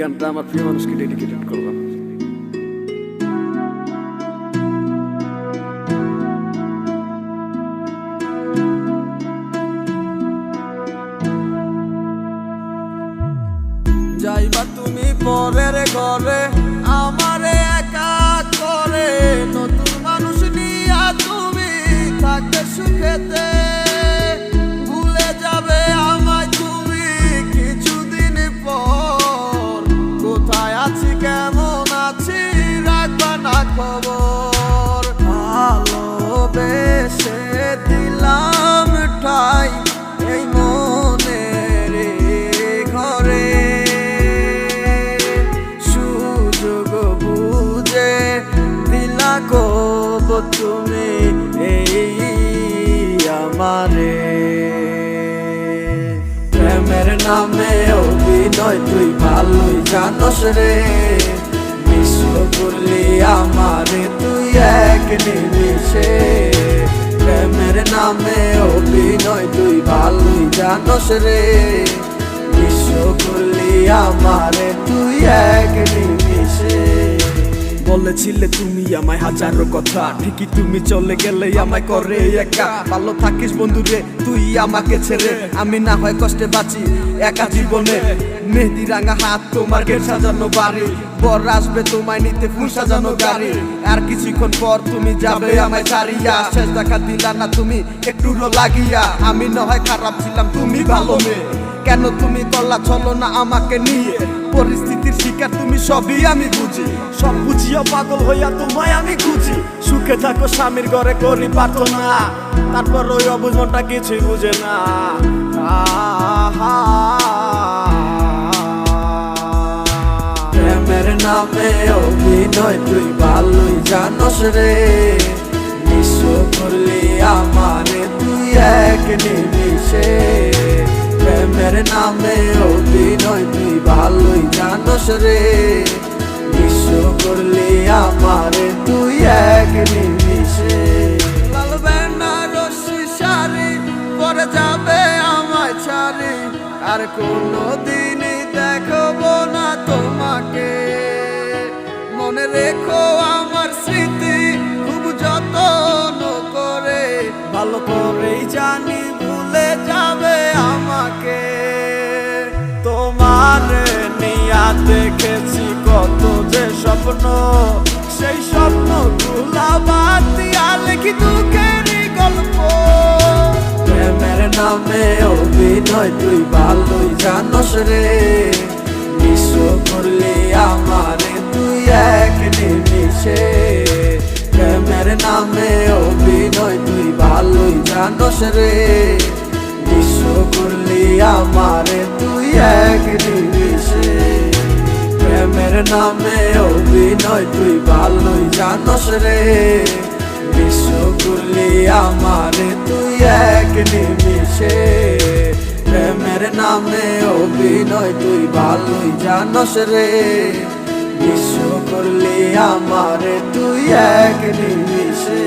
গানটা আমার প্রিয় মানুষকে ডেডিকেটেড করলাম। যাইবা তুমি পরের ঘরে আমারে একা করে, নতুন মানুষ নিয়া তুমি থাকতে সুখেতে, ভুলে যাবে আমায় তুমি কিছুদিন পর। কোথায় আছি কেমন আছি রাখবা না খবর, ভালোবেসে দিলাম ঠাই এই মনের ঘরে, সুযোগ বুঝে দিলা কব তুমি এই আমারে। প্রেমের নামে অভিনয় তুই ভালোই জানস রে, বিশ্ব করলি আমারে তুই এক নিমিষে। প্রেমের নামে অভিনয় তুই ভালোই জানস রে, বিশ্ব করলি আমারে তুই এক নিমিষে। বলেছিলে তুমি আমায় হাজারো কথা, ঠিকই তুমি চলে গেলে আমায় করে একা। ভালো থাকিস বন্ধু রে তুই আমাকে ছেড়ে, আমি না হয় কষ্টে বাঁচি একা জীবনে। মেহেদি রাঙা হাত তোমার গেট সাজানো বাড়ি, বর আসবে তোমায় নিতে ফুল সাজানো গাড়ি। আর কিছুক্ষণ পর তুমি যাবে আমায় ছাড়িয়া, শেষ দেখা দিলা না তুমি একটু লাগিয়া। আমি না হয় খারাপ ছিলাম তুমি ভালো মেয়ে, কেন তুমি করলা চলো না আমাকে নিয়ে। পরিস্থিতির শিকার তুমি সবই আমি বুঝি, সব বুঝিয়া পাগল হইয়া তোমায় আমি খুঁজি। সুখে থাকো স্বামীর ঘরে করি প্রার্থনা, তারপর ওই অবুঝ মনটা কিছুই বুঝে না। প্রেমের নামে অভিনয় তুই ভালোই জানস রে, বিশ্ব করলি আমারে তুই এক নিমিষে। প্রেমের নামে অভিনয় তুই ভালোই জানস রে, বিশ্ব করলি আমারে তুই এক নিমিষে। লাল বেনারসি শাড়ি পরে যাবে আমায় ছাড়ি, আর কোনোদিনই দেখবো না তোমাকে। মনে রেখো আমার স্মৃতি খুব যত্ন করে, ভালো করেই জানি ভুলে যাবে আমাকে। তোমার নিয়া দেখেছি কত যে স্বপ্ন, সেই স্বপ্ন গুলা বাদ দিয়া লিখি দুঃখেরই গল্প। প্রেমের নামে অভিনয় তুই ভালোই জানস রে, বিশ্ব করলি আমারে তুই এক নিমিষে। প্রেমের নামে অভিনয় তুই ভালোই জানস রে, বিশ্ব করলি আমারে তুই এক নিমিষে। প্রেমের নামে অভিনয় তুই ভালোই জানস রে, বিশ্ব করলি আমারে তুই এক নিমিষে। প্রেমের নামে অভিনয় তুই ভালোই জানস রে, বিশ্ব করলি আমারে তুই এক নিমিষে।